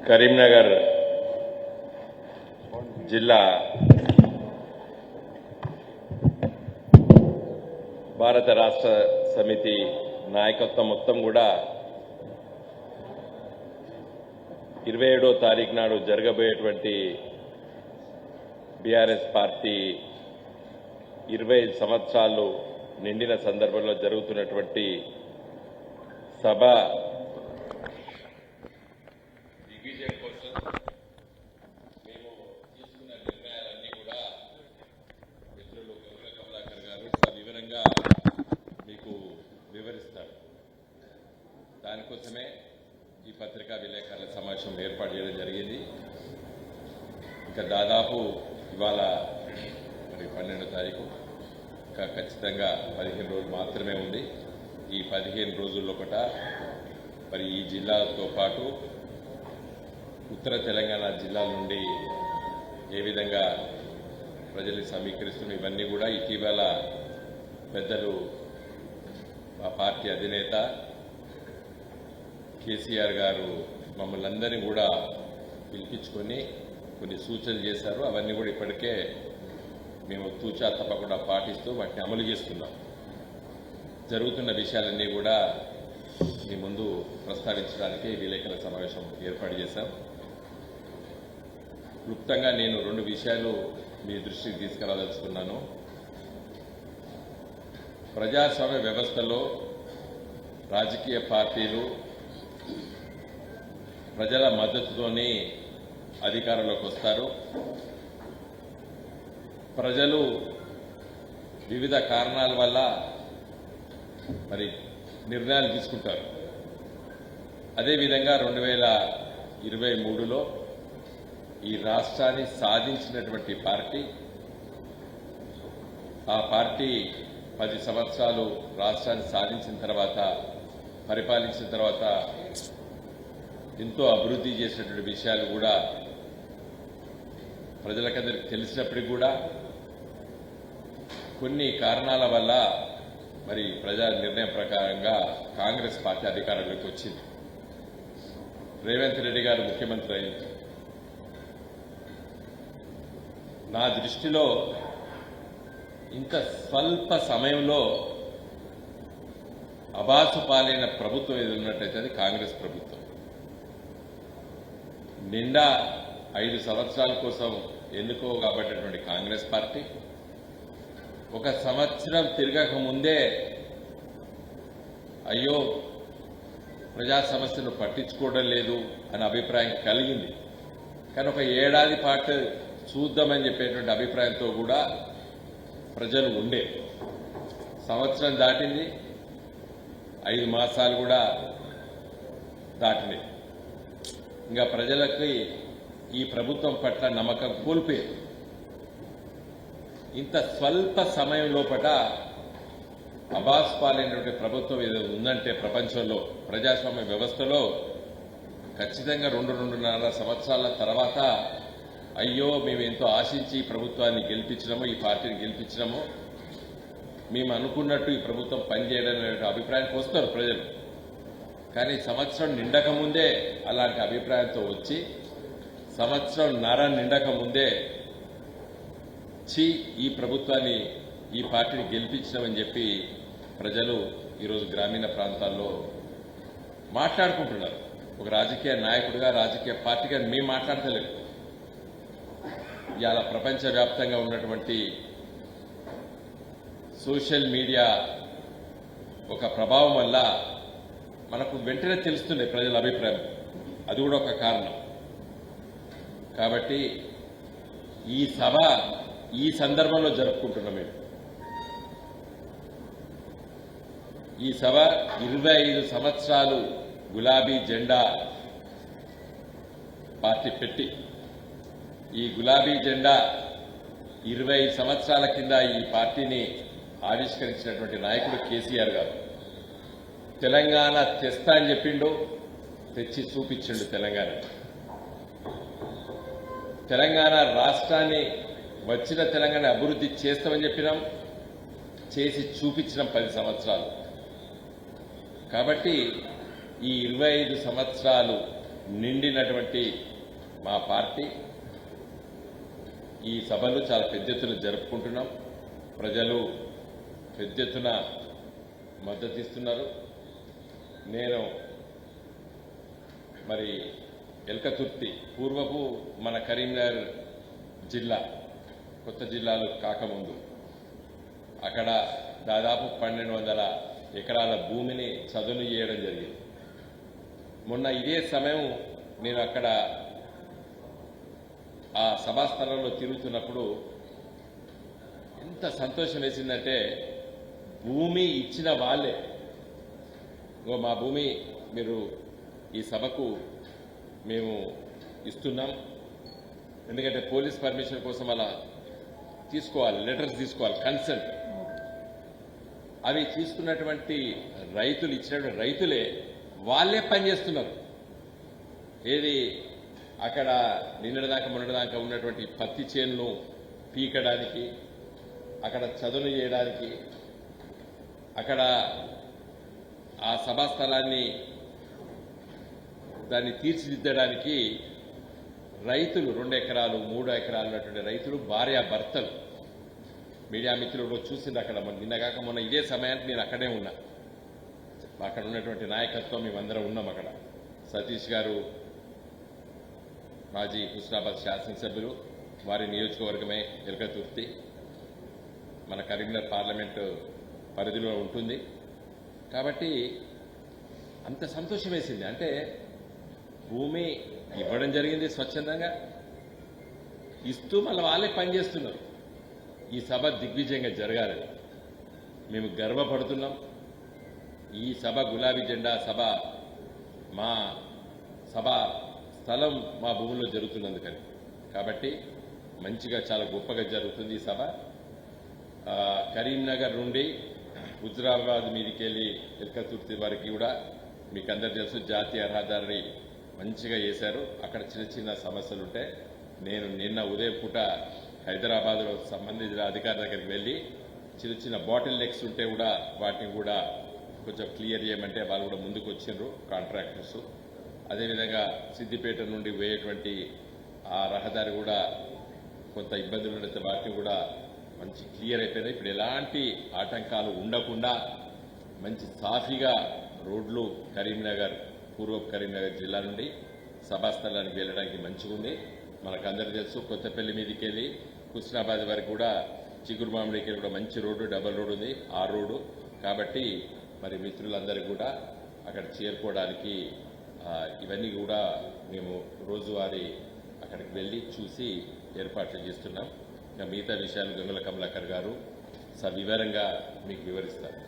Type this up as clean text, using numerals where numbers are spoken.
కరీంనగర్ జిల్లా భారత రాష్ట్ర సమితి నాయకత్వం మొత్తం కూడా 27వ తారీఖు నాడు జరగబోయేటువంటి బీఆర్ఎస్ పార్టీ 25 సంవత్సరాలు నిండిన సందర్భంలో జరుగుతున్నటువంటి సభ దిగ్విజయం కోసం మేము తీసుకున్న నిర్ణయాలన్నీ కూడా మిత్రులు గౌరవ కమలాకర్ గారు వివరంగా మీకు వివరిస్తారు. దానికోసమే ఈ పత్రికా విలేకరుల సమావేశం ఏర్పాటు చేయడం జరిగింది. ఇంకా దాదాపు ఇవాళ మరి 12వ తారీఖు, ఇంకా ఖచ్చితంగా 15 రోజులు మాత్రమే ఉంది. ఈ 15 రోజుల్లో మరి ఈ జిల్లాతో పాటు ఉత్తర తెలంగాణ జిల్లాల నుండి ఏ విధంగా ప్రజల్ని సమీకరిస్తున్న ఇవన్నీ కూడా ఇటీవల పెద్దలు మా పార్టీ అధినేత కేసీఆర్ గారు మమ్మల్ని అందరినీ కూడా పిలిపించుకొని కొన్ని సూచనలు చేశారు. అవన్నీ కూడా ఇప్పటికే మేము తూచా తప్పకుండా పాటిస్తూ వాటిని అమలు చేస్తున్నాం. జరుగుతున్న విషయాలన్నీ కూడా మీ ముందు ప్రస్తావించడానికి విలేకరుల సమావేశం ఏర్పాటు చేశాం. క్లుప్తంగా నేను 2 విషయాలు మీ దృష్టికి తీసుకురాదలుచుకున్నాను. ప్రజాస్వామ్య వ్యవస్థలో రాజకీయ పార్టీలు ప్రజల మద్దతుతోనే అధికారంలోకి వస్తారు. ప్రజలు వివిధ కారణాల వల్ల మరి నిర్ణయాలు తీసుకుంటారు. అదేవిధంగా 2023లో ఈ రాష్ట్రాన్ని సాధించినటువంటి పార్టీ, ఆ పార్టీ 10 సంవత్సరాలు రాష్ట్రాన్ని సాధించిన తర్వాత, పరిపాలించిన తర్వాత ఎంతో అభివృద్ధి చేసినటువంటి విషయాలు కూడా ప్రజలకందరికీ తెలిసినప్పటికీ కూడా కొన్ని కారణాల వల్ల మరి ప్రజా నిర్ణయం ప్రకారంగా కాంగ్రెస్ పార్టీ అధికారంలోకి వచ్చింది. రేవంత్ రెడ్డి గారు ముఖ్యమంత్రి అయింది. నా దృష్టిలో ఇంత స్వల్ప సమయంలో అబాసు పాలైన ప్రభుత్వం ఏది ఉన్నట్టయితే అది కాంగ్రెస్ ప్రభుత్వం. నిండా 5 సంవత్సరాల కోసం ఎన్నుకోబడ్డటువంటి కాంగ్రెస్ పార్టీ 1 సంవత్సరం తిరగక ముందే అయ్యో ప్రజా సమస్యలు పట్టించుకోవడం లేదు అనే అభిప్రాయం కలిగింది. కానీ 1 ఏడాది పాటు చూద్దామని చెప్పేటువంటి అభిప్రాయంతో కూడా ప్రజలు ఉండే. సంవత్సరం దాటింది, 5 మాసాలు కూడా దాటినాయి. ఇంకా ప్రజలకి ఈ ప్రభుత్వం పట్ల నమ్మకం కోల్పోయారు. ఇంత స్వల్ప సమయం లోపల అబాస్ పాలైనటువంటి ప్రభుత్వం ఏదో ఉందంటే ప్రపంచంలో ప్రజాస్వామ్య వ్యవస్థలో ఖచ్చితంగా 2-2.5 సంవత్సరాల తర్వాత అయ్యో మేము ఎంతో ఆశించి ఈ ప్రభుత్వాన్ని గెలిపించినామో, ఈ పార్టీని గెలిపించినామో, మేము అనుకున్నట్టు ఈ ప్రభుత్వం పనిచేయడం అనే అభిప్రాయానికి వస్తారు ప్రజలు. కానీ సంవత్సరం నిండక ముందే అలాంటి అభిప్రాయంతో వచ్చి సంవత్సరంన్నర నిండక ముందే ఈ ప్రభుత్వాన్ని, ఈ పార్టీని గెలిపించామని చెప్పి ప్రజలు ఈరోజు గ్రామీణ ప్రాంతాల్లో మాట్లాడుకుంటున్నారు. ఒక రాజకీయ నాయకుడిగా, రాజకీయ పార్టీగా మేము మాట్లాడతలేము. ఇవాళ ప్రపంచవ్యాప్తంగా ఉన్నటువంటి సోషల్ మీడియా ఒక ప్రభావం వల్ల మనకు వెంటనే తెలుస్తుంది ప్రజల అభిప్రాయం. అది కూడా ఒక కారణం. కాబట్టి ఈ సభ ఈ సందర్భంలో జరుపుకుంటున్నాం. మేము ఈ సభ 25 సంవత్సరాలు గులాబీ జెండా పార్టీ పెట్టి, ఈ గులాబీ జెండా 25 సంవత్సరాల కింద ఈ పార్టీని ఆవిష్కరించినటువంటి నాయకుడు కేసీఆర్ గారు. తెలంగాణ తెస్తా అని చెప్పిండు, తెచ్చి చూపించిండు. తెలంగాణ రాష్ట్రాన్ని వచ్చిన తెలంగాణ అభివృద్ధి చేస్తామని చెప్పినాం, చేసి చూపించినాం 10 సంవత్సరాలు. కాబట్టి ఈ 25 సంవత్సరాలు నిండినటువంటి మా పార్టీ ఈ సభలు చాలా పెద్ద ఎత్తున జరుపుకుంటున్నాం. ప్రజలు పెద్ద ఎత్తున మద్దతిస్తున్నారు. నేను మరి ఎల్కతుర్తి పూర్వపు మన కరీంనగర్ జిల్లా కొత్త జిల్లాలు కాకముందు అక్కడ దాదాపు 1200 ఎకరాల భూమిని చదును చేయడం జరిగింది. మొన్న ఇదే సమయం నేను అక్కడ ఆ సభాస్థలంలో తిరుగుతున్నప్పుడు ఎంత సంతోషం వేసిందంటే, భూమి ఇచ్చిన వాళ్ళే మా భూమి మీరు ఈ సభకు మేము ఇస్తున్నాం, ఎందుకంటే పోలీస్ పర్మిషన్ కోసం అలా తీసుకోవాలి, లెటర్స్ తీసుకోవాలి, కన్సెంట్. అవి తీసుకున్నటువంటి రైతులు ఇచ్చినటువంటి రైతులే వాళ్ళే పనిచేస్తున్నారు. ఏది అక్కడ నిన్నటిదాకా మొన్నటిదాకా ఉన్నటువంటి పత్తి చేనును పీకడానికి, అక్కడ చదును చేయడానికి, అక్కడ ఆ సభాస్థలాన్ని దాన్ని తీర్చిదిద్దడానికి రైతులు 2 ఎకరాలు 3 ఎకరాలు ఉన్నటువంటి రైతులు భార్యాభర్తలు. మీడియా మిత్రులు చూసింది అక్కడ నిన్నగాక మొన్న ఇదే సమయానికి నేను అక్కడే ఉన్నా. అక్కడ ఉన్నటువంటి నాయకత్వం మేమందరం ఉన్నాం. అక్కడ సతీష్ గారు మాజీ హుస్నాబాద్ శాసనసభ్యులు, వారి నియోజకవర్గమే ఎల్కతుర్తి, మన కరీంనగర్ పార్లమెంటు పరిధిలో ఉంటుంది. కాబట్టి అంత సంతోషం వేసింది. అంటే భూమి ఇవ్వడం జరిగింది స్వచ్ఛందంగా, ఇస్తూ మళ్ళీ వాళ్ళే పనిచేస్తున్నారు. ఈ సభ దిగ్విజయంగా జరగాలని మేము గర్వపడుతున్నాం. ఈ సభ గులాబీ జెండా సభ, మా సభ స్థలం మా భూముల్లో జరుగుతున్నందుకని. కాబట్టి మంచిగా చాలా గొప్పగా జరుగుతుంది ఈ సభ. కరీంనగర్ నుండి హుజురాబాద్ మీదకి వెళ్ళి ఎల్కతుర్తి వరకు కూడా మీకు అందరు తెలుసు, జాతీయ రహదారి మంచిగా చేశారు. అక్కడ చిన్న చిన్న సమస్యలు ఉంటే నేను నిన్న ఉదయం పూట హైదరాబాద్లో సంబంధించిన అధికారి దగ్గరికి వెళ్ళి చిన్న చిన్న బాటిల్ నెక్స్ ఉంటే కూడా వాటిని కూడా కొంచెం క్లియర్ చేయమంటే వాళ్ళు కూడా ముందుకు వచ్చిండ్రు కాంట్రాక్టర్స్. అదేవిధంగా సిద్దిపేట నుండి పోయేటువంటి ఆ రహదారి కూడా కొంత ఇబ్బందులు ఉంటే వాటిని కూడా మంచి క్లియర్ అయిపోయినాయి. ఇప్పుడు ఎలాంటి ఆటంకాలు ఉండకుండా మంచి సాఫీగా రోడ్లు కరీంనగర్, పూర్వపు కరీంనగర్ జిల్లా నుండి సభాస్థలానికి వెళ్ళడానికి మంచిగా ఉంది. మనకందరూ తెలుసు, కొత్తపల్లి మీదకి వెళ్ళి హుస్నాబాద్ వరకు కూడా చిగురుమామిడికి కూడా మంచి రోడ్డు, డబల్ రోడ్డు ఉంది, ఆ రోడ్డు. కాబట్టి మరి మిత్రులందరూ కూడా అక్కడ చేరుకోవడానికి ఇవన్నీ కూడా మేము రోజువారీ అక్కడికి వెళ్ళి చూసి ఏర్పాట్లు చేస్తున్నాం. ఇంకా మిగతా విషయాలు గంగుల కమలాకర్ గారు సవివరంగా మీకు వివరిస్తారు.